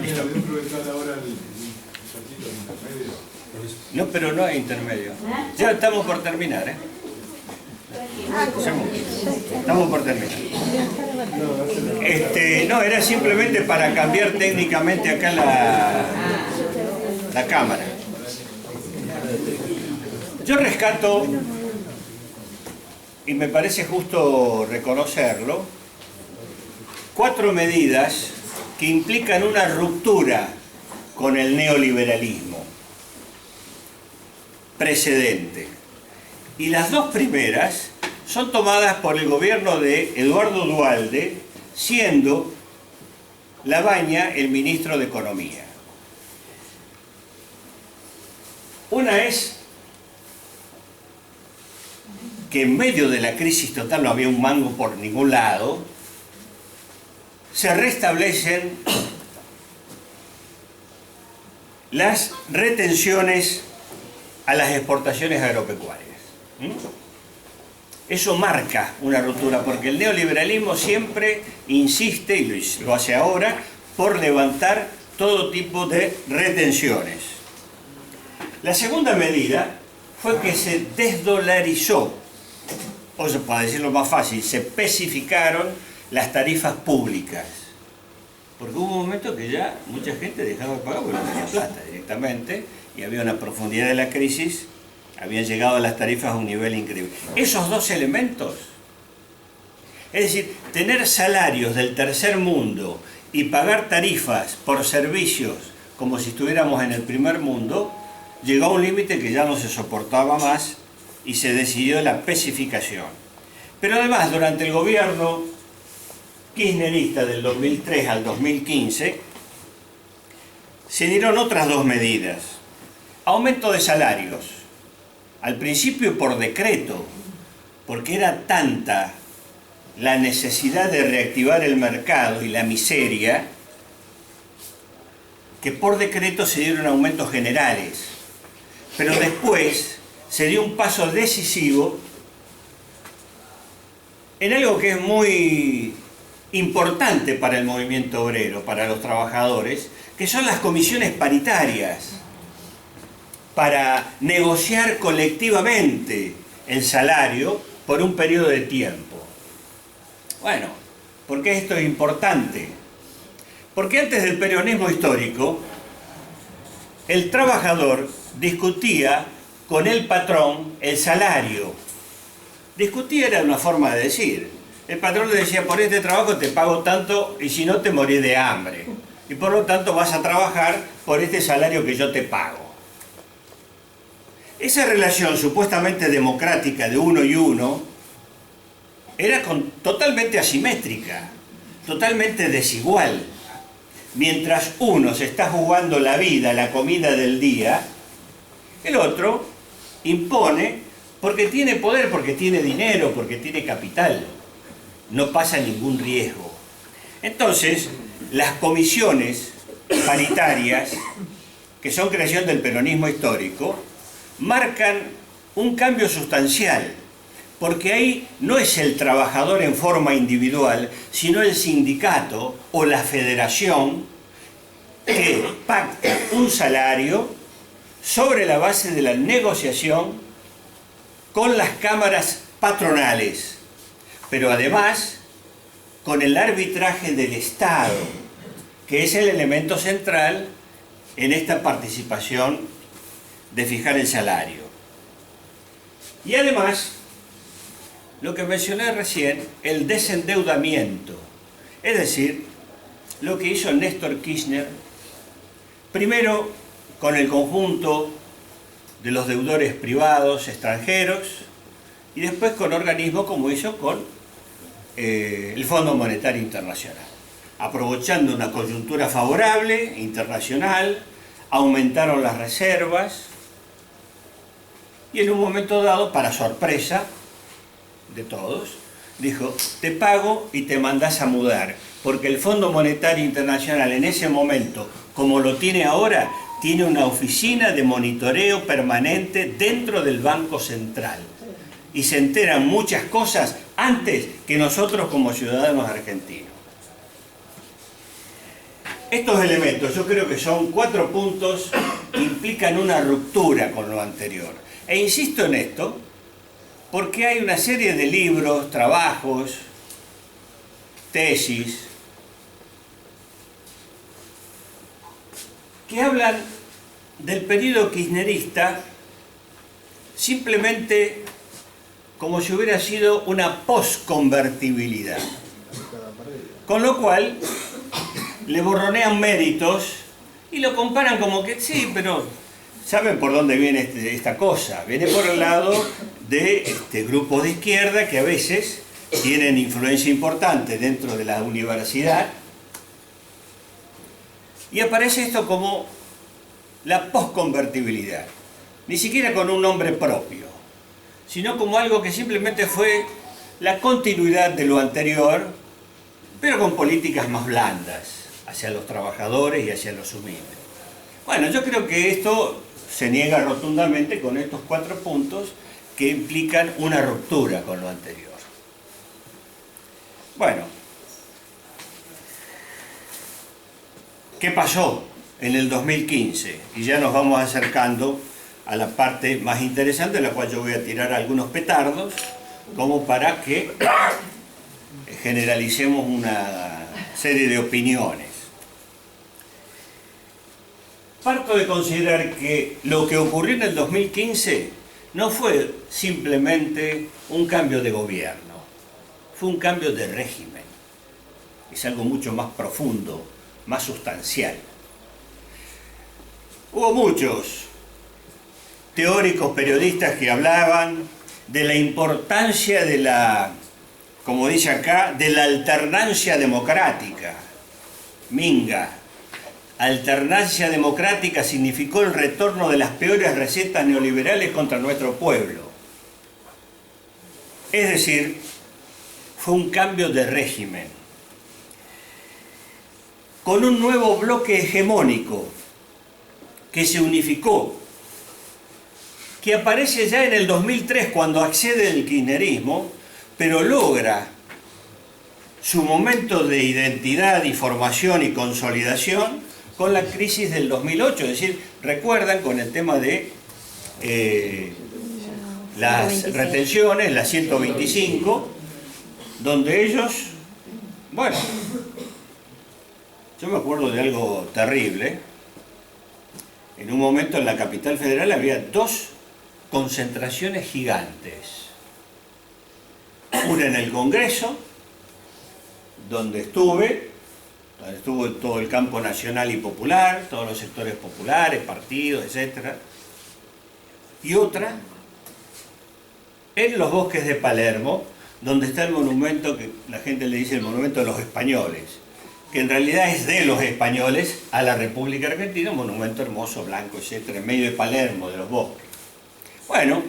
Listo. No, pero no hay intermedio. Ya estamos por terminar, ¿eh? Estamos por terminar. No, era simplemente para cambiar técnicamente acá la cámara. Yo rescato, y me parece justo reconocerlo, 4 medidas que implican una ruptura con el neoliberalismo precedente. Y las 2 primeras son tomadas por el gobierno de Eduardo Duhalde, siendo Labaña el ministro de Economía. Una es que en medio de la crisis total, no había un mango por ningún lado, se restablecen las retenciones a las exportaciones agropecuarias. Eso marca una ruptura, porque el neoliberalismo siempre insiste, y lo hace ahora, por levantar todo tipo de retenciones. La segunda medida fue que se desdolarizó, o sea, para decirlo más fácil, se especificaron las tarifas públicas. Porque hubo un momento que ya mucha gente dejaba de pagar porque no tenía plata directamente, y había una profundidad de la crisis, habían llegado a las tarifas a un nivel increíble. Esos 2 elementos, es decir, tener salarios del tercer mundo y pagar tarifas por servicios como si estuviéramos en el primer mundo, llegó a un límite que ya no se soportaba más y se decidió la especificación. Pero además, durante el gobierno kirchnerista del 2003 al 2015, se dieron otras 2 medidas. Aumento de salarios. Al principio por decreto, porque era tanta la necesidad de reactivar el mercado y la miseria, que por decreto se dieron aumentos generales. Pero después se dio un paso decisivo en algo que es muy importante para el movimiento obrero, para los trabajadores, que son las comisiones paritarias, para negociar colectivamente el salario por un periodo de tiempo. Bueno, ¿por qué esto es importante? Porque antes del peronismo histórico, el trabajador discutía con el patrón el salario. Discutir era una forma de decir. El patrón le decía, por este trabajo te pago tanto y si no te morís de hambre. Y por lo tanto vas a trabajar por este salario que yo te pago. Esa relación supuestamente democrática de uno y uno era totalmente asimétrica, totalmente desigual. Mientras uno se está jugando la vida, la comida del día, el otro impone porque tiene poder, porque tiene dinero, porque tiene capital. No pasa ningún riesgo. Entonces, las comisiones paritarias, que son creación del peronismo histórico, marcan un cambio sustancial, porque ahí no es el trabajador en forma individual, sino el sindicato o la federación que pacta un salario sobre la base de la negociación con las cámaras patronales, pero además con el arbitraje del Estado, que es el elemento central en esta participación de fijar el salario. Y además, lo que mencioné recién, el desendeudamiento, es decir, lo que hizo Néstor Kirchner, primero con el conjunto de los deudores privados extranjeros y después con organismos como hizo con el Fondo Monetario Internacional. Aprovechando una coyuntura favorable internacional, aumentaron las reservas y en un momento dado, para sorpresa de todos, dijo, te pago y te mandás a mudar, porque el Fondo Monetario Internacional en ese momento, como lo tiene ahora, tiene una oficina de monitoreo permanente dentro del Banco Central. Y se enteran muchas cosas antes que nosotros como ciudadanos argentinos. estos elementos, yo creo que son 4 puntos que implican una ruptura con lo anterior. E insisto en esto porque hay una serie de libros, trabajos, tesis, que hablan del periodo kirchnerista simplemente como si hubiera sido una posconvertibilidad. Con lo cual le borronean méritos y lo comparan como que sí, pero ¿saben por dónde viene esta cosa? Viene por el lado de grupos de izquierda que a veces tienen influencia importante dentro de la universidad, y aparece esto como la posconvertibilidad, ni siquiera con un nombre propio, sino como algo que simplemente fue la continuidad de lo anterior, pero con políticas más blandas hacia los trabajadores y hacia los humildes. Bueno, yo creo que esto se niega rotundamente con estos 4 puntos que implican una ruptura con lo anterior. Bueno, ¿qué pasó en el 2015? Y ya nos vamos acercando a la parte más interesante, en la cual yo voy a tirar algunos petardos, como para que generalicemos una serie de opiniones. Parto de considerar que lo que ocurrió en el 2015 no fue simplemente un cambio de gobierno, fue un cambio de régimen. Es algo mucho más profundo, más sustancial. Hubo muchos teóricos, periodistas que hablaban de la importancia de la, como dice acá, de la alternancia democrática. Minga. Alternancia democrática significó el retorno de las peores recetas neoliberales contra nuestro pueblo. Es decir, fue un cambio de régimen, con un nuevo bloque hegemónico que se unificó, que aparece ya en el 2003 cuando accede el kirchnerismo, pero logra su momento de identidad y formación y consolidación con la crisis del 2008, es decir, recuerdan con el tema de las retenciones, las 125, donde ellos, bueno, yo me acuerdo de algo terrible. En un momento en la capital federal había 2 concentraciones gigantes. Una en el Congreso, donde estuvo todo el campo nacional y popular, todos los sectores populares, partidos, etc. Y otra en los bosques de Palermo, donde está el monumento que la gente le dice el monumento de los españoles, que en realidad es de los españoles a la República Argentina, un monumento hermoso, blanco, etc., en medio de Palermo, de los bosques. Bueno,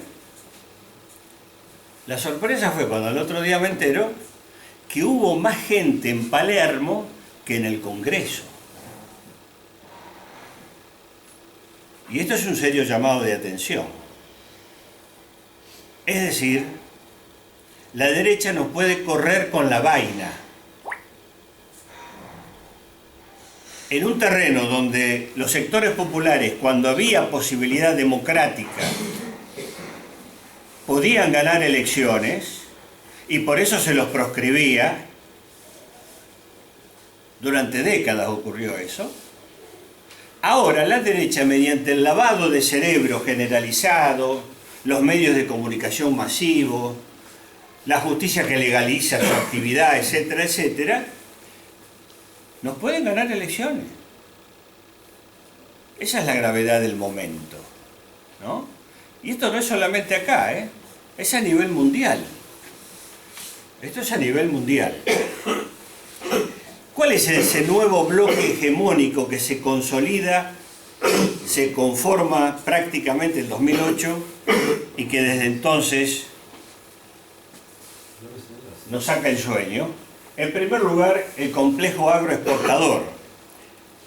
la sorpresa fue cuando el otro día me entero que hubo más gente en Palermo que en el Congreso. Y esto es un serio llamado de atención. Es decir, la derecha no puede correr con la vaina. En un terreno donde los sectores populares, cuando había posibilidad democrática, podían ganar elecciones, y por eso se los proscribía, durante décadas ocurrió eso. Ahora la derecha, mediante el lavado de cerebro generalizado, los medios de comunicación masivos, la justicia que legaliza su actividad, etcétera, etcétera, nos pueden ganar elecciones. Esa es la gravedad del momento, ¿no? Y esto no es solamente acá, es a nivel mundial. Esto es a nivel mundial. ¿Cuál es ese nuevo bloque hegemónico que se consolida, se conforma prácticamente en 2008 y que desde entonces nos saca el sueño? En primer lugar, el complejo agroexportador.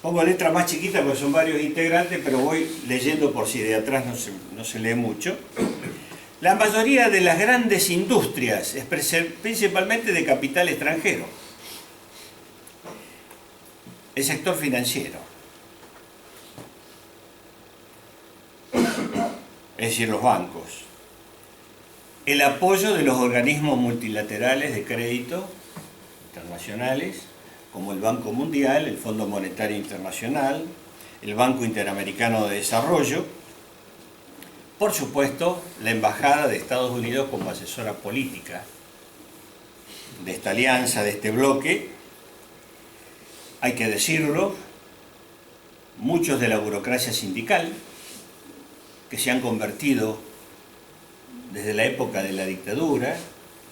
Pongo letra más chiquita porque son varios integrantes, pero voy leyendo por si de atrás no se lee mucho. La mayoría de las grandes industrias, principalmente de capital extranjero. el sector financiero. Es decir, los bancos. El apoyo de los organismos multilaterales de crédito internacionales, como el Banco Mundial, el Fondo Monetario Internacional, el Banco Interamericano de Desarrollo, por supuesto, la Embajada de Estados Unidos como asesora política de esta alianza, de este bloque. Hay que decirlo, muchos de la burocracia sindical, que se han convertido desde la época de la dictadura,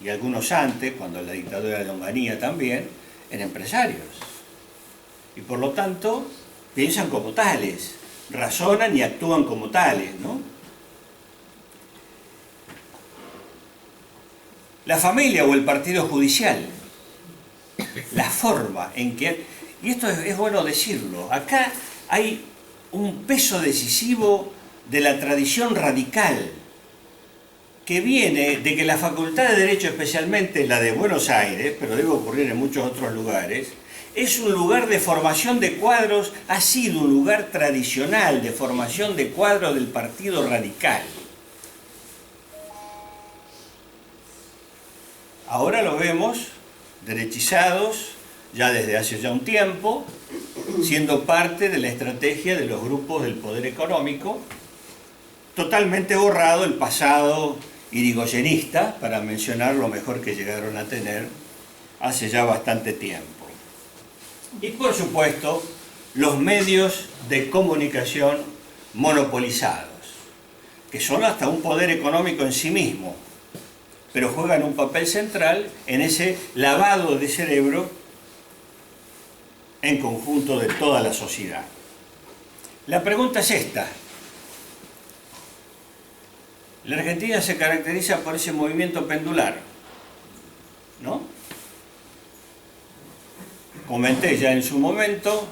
y algunos antes, cuando la dictadura de Onganía también, en empresarios. Y por lo tanto, piensan como tales, razonan y actúan como tales, ¿no? La familia o el partido judicial, la forma en que... Y esto es bueno decirlo, acá hay un peso decisivo de la tradición radical, que viene de que la Facultad de Derecho, especialmente la de Buenos Aires, pero debe ocurrir en muchos otros lugares, es un lugar de formación de cuadros, ha sido un lugar tradicional de formación de cuadros del Partido Radical. Ahora lo vemos derechizados, ya desde hace ya un tiempo, siendo parte de la estrategia de los grupos del poder económico, totalmente borrado el pasado irigoyenista, para mencionar lo mejor que llegaron a tener hace ya bastante tiempo. Y por supuesto, los medios de comunicación monopolizados, que son hasta un poder económico en sí mismo, pero juegan un papel central en ese lavado de cerebro en conjunto de toda la sociedad. La pregunta es esta. La Argentina se caracteriza por ese movimiento pendular, ¿no? Comenté ya en su momento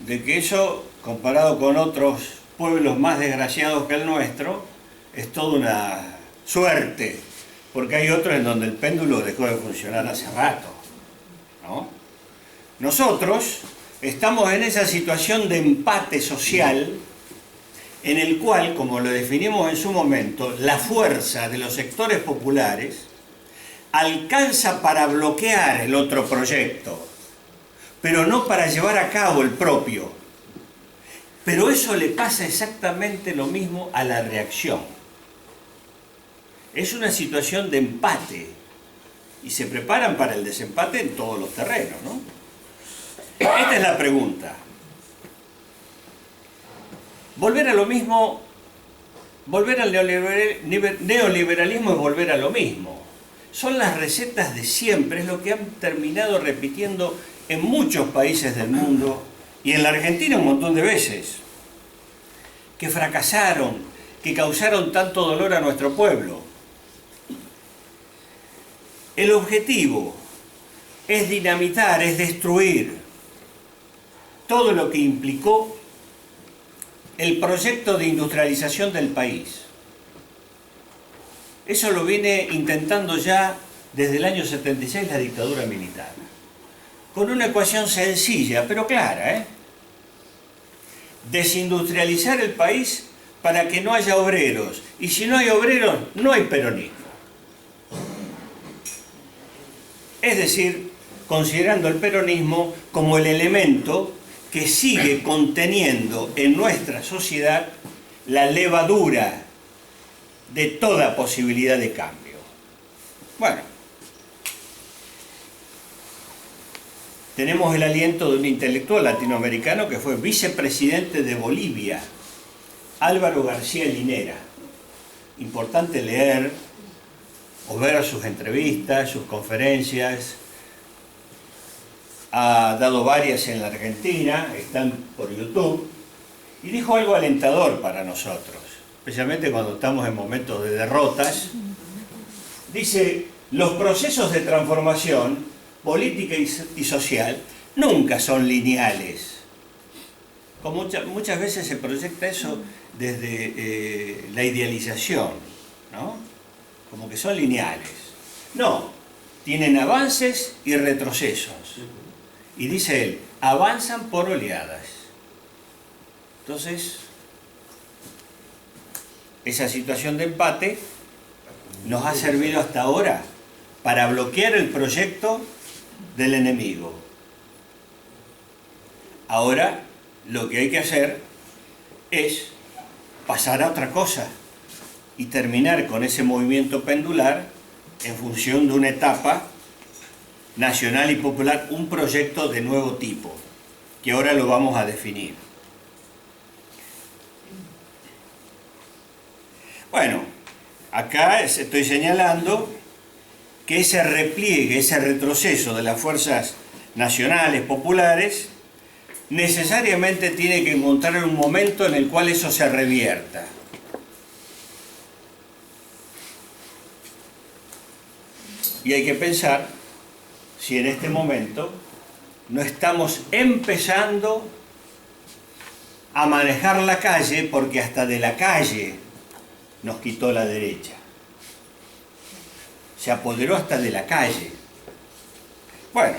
de que eso, comparado con otros pueblos más desgraciados que el nuestro, es toda una suerte, porque hay otros en donde el péndulo dejó de funcionar hace rato, ¿no? Nosotros estamos en esa situación de empate social en el cual, como lo definimos en su momento, la fuerza de los sectores populares alcanza para bloquear el otro proyecto, pero no para llevar a cabo el propio. Pero eso le pasa exactamente lo mismo a la reacción. Es una situación de empate y se preparan para el desempate en todos los terrenos, ¿no? Esta es la pregunta. Volver a lo mismo, volver al neoliberalismo es volver a lo mismo. Son las recetas de siempre, es lo que han terminado repitiendo en muchos países del mundo y en la Argentina un montón de veces, que fracasaron, que causaron tanto dolor a nuestro pueblo. El objetivo es dinamitar, es destruir todo lo que implicó el proyecto de industrialización del país. Eso lo viene intentando ya desde el año 76 la dictadura militar, con una ecuación sencilla, pero clara, ¿eh? Desindustrializar el país para que no haya obreros, y si no hay obreros, no hay peronismo. Es decir, considerando el peronismo como el elemento que sigue conteniendo en nuestra sociedad la levadura de toda posibilidad de cambio. Bueno, tenemos el aliento de un intelectual latinoamericano que fue vicepresidente de Bolivia, Álvaro García Linera. Importante leer o ver sus entrevistas, sus conferencias. Ha dado varias en la Argentina, están por YouTube, y dijo algo alentador para nosotros, especialmente cuando estamos en momentos de derrotas. Dice, los procesos de transformación política y social nunca son lineales. Como muchas veces se proyecta eso desde la idealización, ¿no? Como que son lineales. No, tienen avances y retrocesos. Y dice él, avanzan por oleadas. Entonces, esa situación de empate nos ha servido hasta ahora para bloquear el proyecto del enemigo. Ahora lo que hay que hacer es pasar a otra cosa y terminar con ese movimiento pendular en función de una etapa nacional y popular, un proyecto de nuevo tipo, que ahora lo vamos a definir. Bueno, acá estoy señalando que ese repliegue, ese retroceso de las fuerzas nacionales, populares, necesariamente tiene que encontrar un momento en el cual eso se revierta. Y hay que pensar si en este momento no estamos empezando a manejar la calle, porque hasta de la calle nos quitó la derecha. Se apoderó hasta de la calle. Bueno,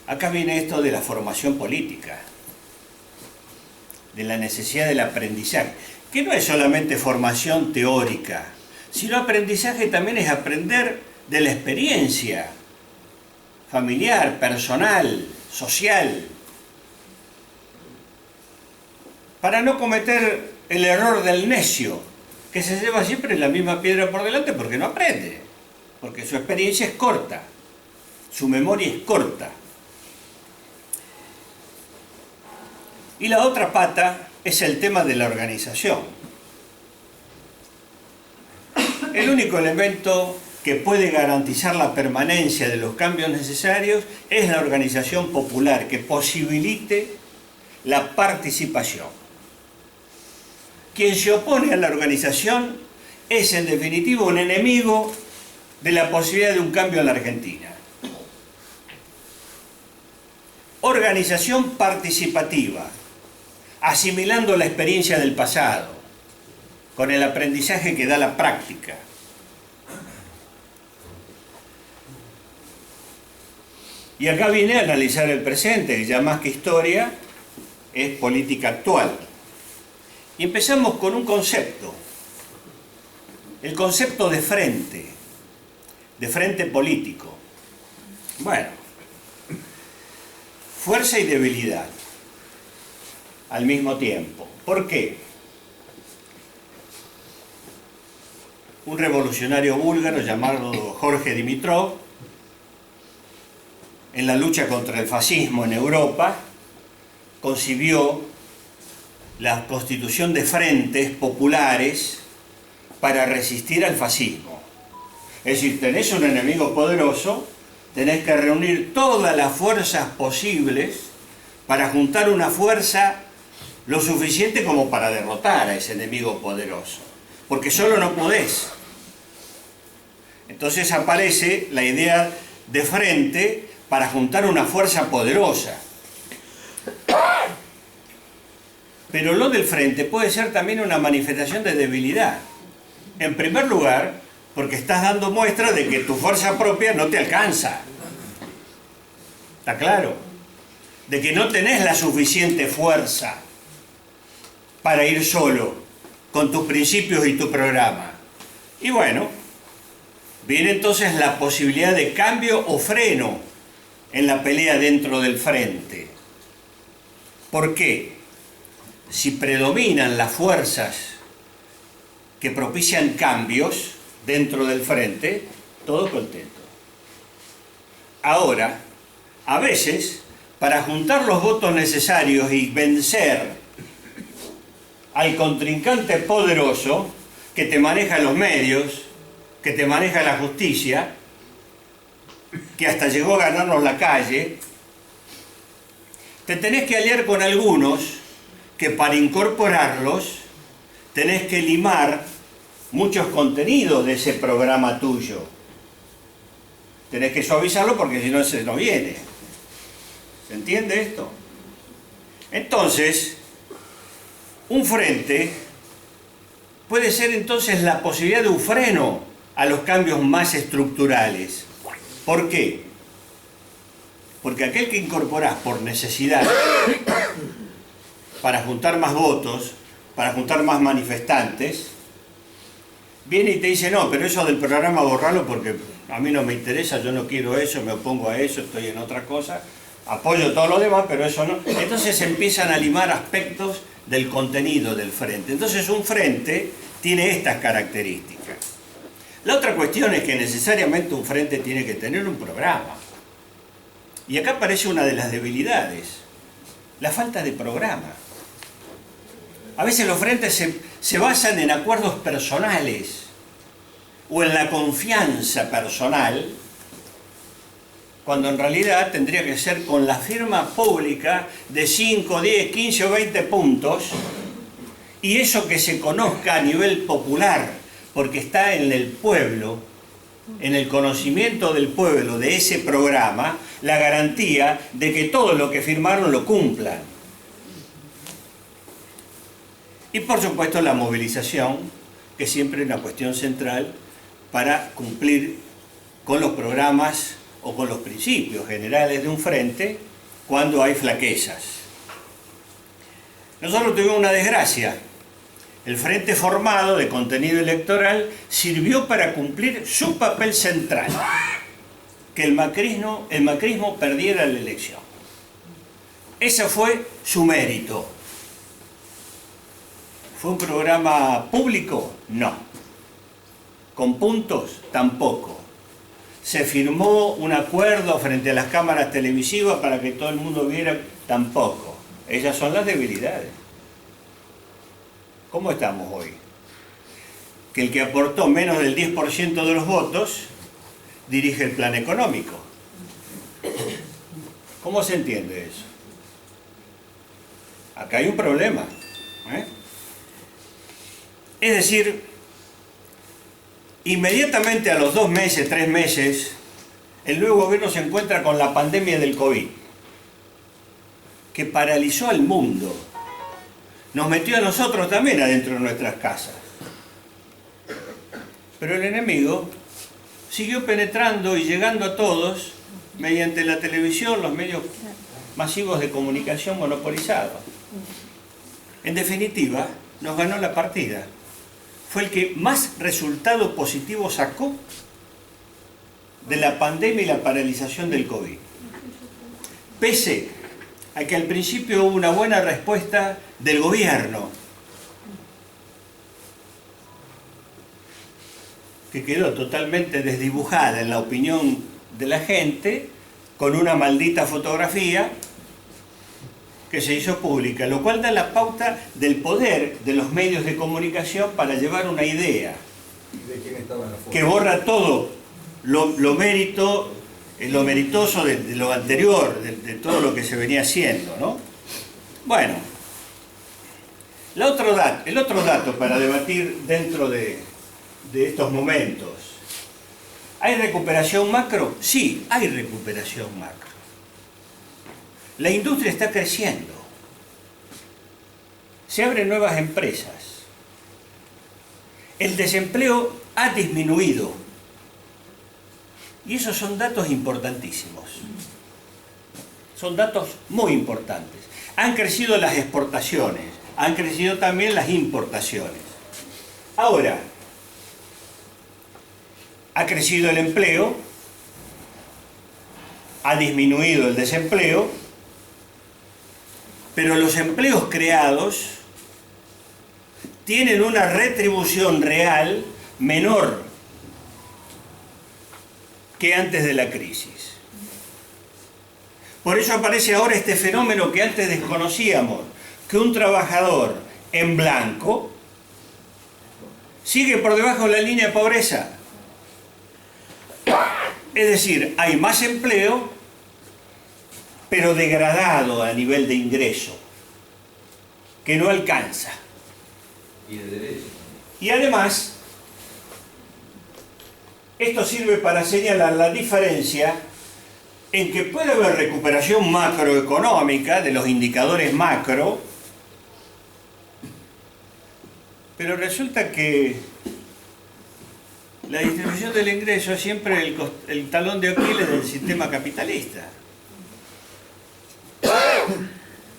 acá viene esto de la formación política, de la necesidad del aprendizaje, que no es solamente formación teórica, sino aprendizaje también es aprender de la experiencia familiar, personal, social, para no cometer el error del necio, que se lleva siempre la misma piedra por delante porque no aprende, porque su experiencia es corta, su memoria es corta. Y la otra pata es el tema de la organización. El único elemento que puede garantizar la permanencia de los cambios necesarios es la organización popular, que posibilite la participación. Quien se opone a la organización es en definitiva un enemigo de la posibilidad de un cambio en la Argentina. Organización participativa, asimilando la experiencia del pasado, con el aprendizaje que da la práctica. Y acá viene a analizar el presente, que ya más que historia es política actual. Y empezamos con un concepto, el concepto de frente político. Bueno, fuerza y debilidad al mismo tiempo. ¿Por qué? Un revolucionario búlgaro llamado Jorge Dimitrov, en la lucha contra el fascismo en Europa, concibió la constitución de frentes populares para resistir al fascismo. Es decir, tenés un enemigo poderoso, tenés que reunir todas las fuerzas posibles para juntar una fuerza lo suficiente como para derrotar a ese enemigo poderoso, porque solo no podés. Entonces aparece la idea de frente para juntar una fuerza poderosa. Pero lo del frente puede ser también una manifestación de debilidad. En primer lugar, porque estás dando muestra de que tu fuerza propia no te alcanza. ¿Está claro? De que no tenés la suficiente fuerza para ir solo, con tus principios y tu programa. Y bueno, viene entonces la posibilidad de cambio o freno en la pelea dentro del frente. ¿Por qué? Si predominan las fuerzas que propician cambios dentro del frente, todo contento. Ahora, a veces, para juntar los votos necesarios y vencer al contrincante poderoso que te maneja los medios, que te maneja la justicia, que hasta llegó a ganarnos la calle, te tenés que aliar con algunos que para incorporarlos tenés que limar muchos contenidos de ese programa tuyo. Tenés que suavizarlo porque si no se nos viene. ¿Se entiende esto? Entonces, un frente puede ser entonces la posibilidad de un freno a los cambios más estructurales. ¿Por qué? Porque aquel que incorporás por necesidad, para juntar más votos, para juntar más manifestantes, viene y te dice, no, pero eso del programa borrarlo porque a mí no me interesa, yo no quiero eso, me opongo a eso, estoy en otra cosa, apoyo todo lo demás, pero eso no. Entonces empiezan a limar aspectos del contenido del frente. Entonces un frente tiene estas características. La otra cuestión es que necesariamente un frente tiene que tener un programa. Y acá aparece una de las debilidades, la falta de programa. A veces los frentes se basan en acuerdos personales o en la confianza personal, cuando en realidad tendría que ser con la firma pública de 5, 10, 15 o 20 puntos, y eso que se conozca a nivel popular, porque está en el pueblo, en el conocimiento del pueblo de ese programa, la garantía de que todo lo que firmaron lo cumplan. Y por supuesto la movilización, que siempre es una cuestión central para cumplir con los programas o con los principios generales de un frente cuando hay flaquezas. Nosotros tuvimos una desgracia. El frente formado de contenido electoral sirvió para cumplir su papel central, que el macrismo perdiera la elección. Ese fue su mérito. ¿Fue un programa público? No. ¿Con puntos? Tampoco. ¿Se firmó un acuerdo frente a las cámaras televisivas para que todo el mundo viera? Tampoco. Esas son las debilidades. ¿Cómo estamos hoy? Que el que aportó menos del 10% de los votos dirige el plan económico. ¿Cómo se entiende eso? Acá hay un problema. Es decir, inmediatamente a los 2 meses, 3 meses, el nuevo gobierno se encuentra con la pandemia del COVID, que paralizó al mundo. Nos metió a nosotros también adentro de nuestras casas. Pero el enemigo siguió penetrando y llegando a todos mediante la televisión, los medios masivos de comunicación monopolizados. En definitiva, nos ganó la partida. Fue el que más resultado positivo sacó de la pandemia y la paralización del COVID. Pese a que al principio hubo una buena respuesta del gobierno, que quedó totalmente desdibujada en la opinión de la gente, con una maldita fotografía que se hizo pública, lo cual da la pauta del poder de los medios de comunicación para llevar una idea ¿De quién estaba en la foto? que borra todo lo meritoso de lo anterior, de todo lo que se venía haciendo, ¿no? Bueno, el otro dato para debatir dentro de estos momentos. ¿Hay recuperación macro? Sí, hay recuperación macro. La industria está creciendo. Se abren nuevas empresas. El desempleo ha disminuido. Y esos son datos importantísimos. Son datos muy importantes. Han crecido las exportaciones, han crecido también las importaciones. Ahora, ha crecido el empleo, ha disminuido el desempleo, pero los empleos creados tienen una retribución real menor que antes de la crisis. Por eso aparece ahora este fenómeno que antes desconocíamos, que un trabajador en blanco sigue por debajo de la línea de pobreza. Es decir, hay más empleo, pero degradado a nivel de ingreso, que no alcanza. Y de derecho. Y además, esto sirve para señalar la diferencia en que puede haber recuperación macroeconómica de los indicadores macro, pero resulta que la distribución del ingreso es siempre el talón de Aquiles del sistema capitalista.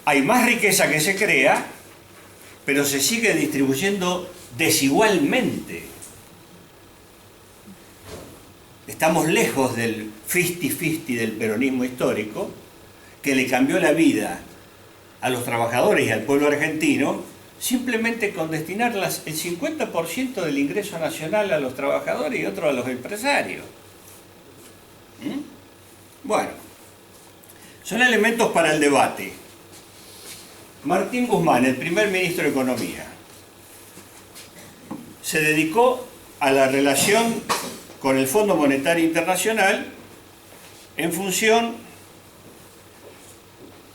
hay más riqueza que se crea, pero se sigue distribuyendo desigualmente. Estamos lejos del 50-50 del peronismo histórico, que le cambió la vida a los trabajadores y al pueblo argentino, simplemente con destinar el 50% del ingreso nacional a los trabajadores y otro a los empresarios. Bueno, son elementos para el debate. Martín Guzmán, el primer ministro de Economía, se dedicó a la relación con el Fondo Monetario Internacional en función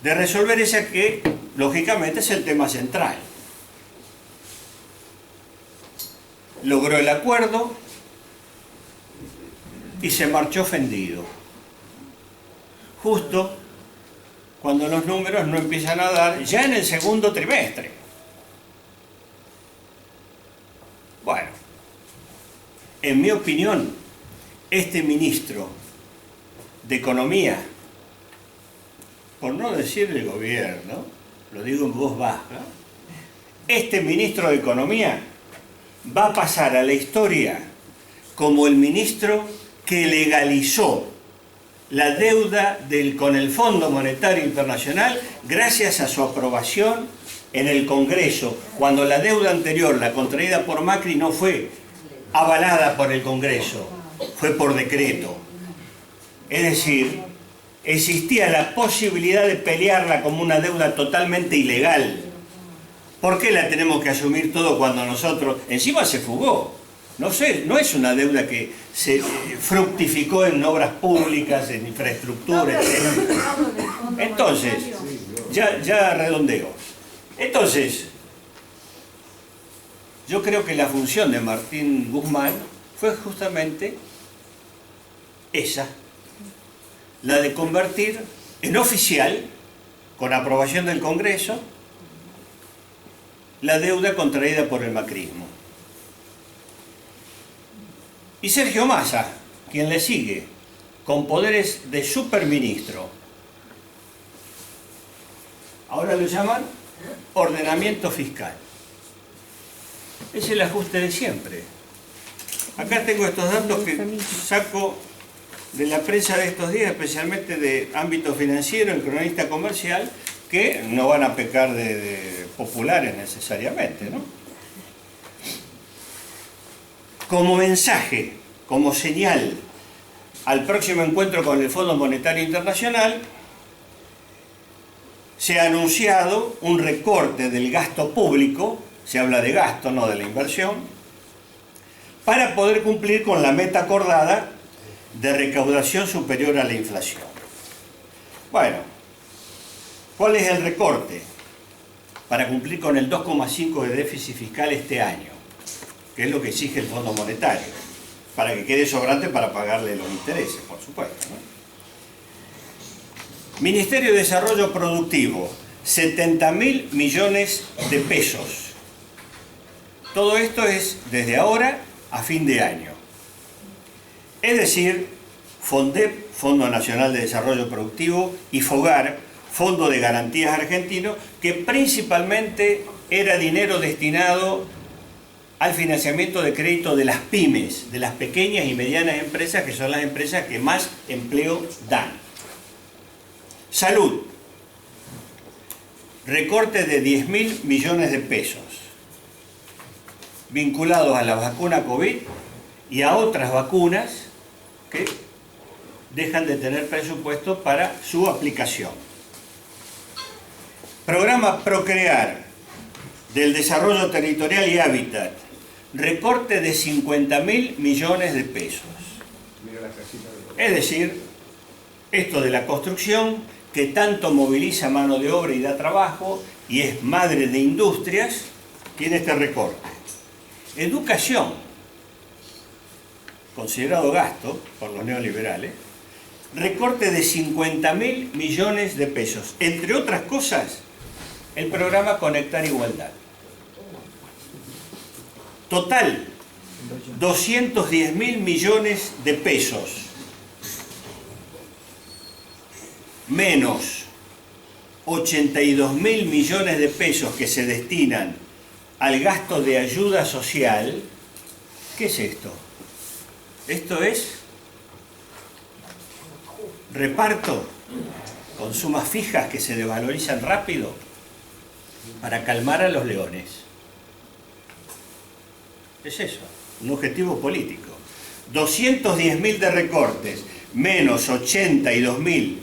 de resolver ese que, lógicamente, es el tema central. Logró el acuerdo y se marchó ofendido. Justo cuando los números no empiezan a dar, ya en el segundo trimestre. Bueno, en mi opinión, este ministro de Economía, por no decir el gobierno, lo digo en voz baja, este ministro de Economía va a pasar a la historia como el ministro que legalizó la deuda con el Fondo Monetario Internacional gracias a su aprobación en el Congreso, cuando la deuda anterior, la contraída por Macri, no fue avalada por el Congreso, fue por decreto. Es decir, existía la posibilidad de pelearla como una deuda totalmente ilegal. ¿Por qué la tenemos que asumir todo cuando nosotros... Encima se fugó. No sé, no es una deuda que se fructificó en obras públicas, en infraestructura, etc. Entonces, ya redondeo. Entonces, yo creo que la función de Martín Guzmán fue justamente esa, la de convertir en oficial, con aprobación del Congreso, la deuda contraída por el macrismo. Y Sergio Massa, quien le sigue, con poderes de superministro, ahora lo llaman ordenamiento fiscal. Es el ajuste de siempre. Acá tengo estos datos que saco de la prensa de estos días, especialmente de ámbito financiero, el cronista comercial, que no van a pecar de populares necesariamente, ¿no? Como mensaje, como señal al próximo encuentro con el Fondo Monetario Internacional, se ha anunciado un recorte del gasto público, se habla de gasto, no de la inversión, para poder cumplir con la meta acordada de recaudación superior a la inflación. Bueno, ¿cuál es el recorte? Para cumplir con el 2,5 de déficit fiscal este año, que es lo que exige el Fondo Monetario, para que quede sobrante para pagarle los intereses, por supuesto, ¿no? Ministerio de Desarrollo Productivo, 70.000 millones de pesos. Todo esto es desde ahora a fin de año. Es decir, FONDEP, Fondo Nacional de Desarrollo Productivo, y FOGAR, Fondo de Garantías Argentino, que principalmente era dinero destinado al financiamiento de crédito de las pymes, de las pequeñas y medianas empresas, que son las empresas que más empleo dan. Salud, recorte de 10.000 millones de pesos, vinculados a la vacuna COVID y a otras vacunas que dejan de tener presupuesto para su aplicación. Programa Procrear del Desarrollo Territorial y Hábitat, recorte de 50.000 millones de pesos. Es decir, esto de la construcción, que tanto moviliza mano de obra y da trabajo, y es madre de industrias, tiene este recorte. Educación, considerado gasto por los neoliberales, recorte de 50.000 millones de pesos. Entre otras cosas, el programa Conectar Igualdad. Total, 210.000 millones de pesos. Menos 82.000 millones de pesos que se destinan al gasto de ayuda social, ¿qué es esto? Esto es reparto con sumas fijas que se desvalorizan rápido para calmar a los leones. Es eso, un objetivo político. 210.000 de recortes, menos 82.000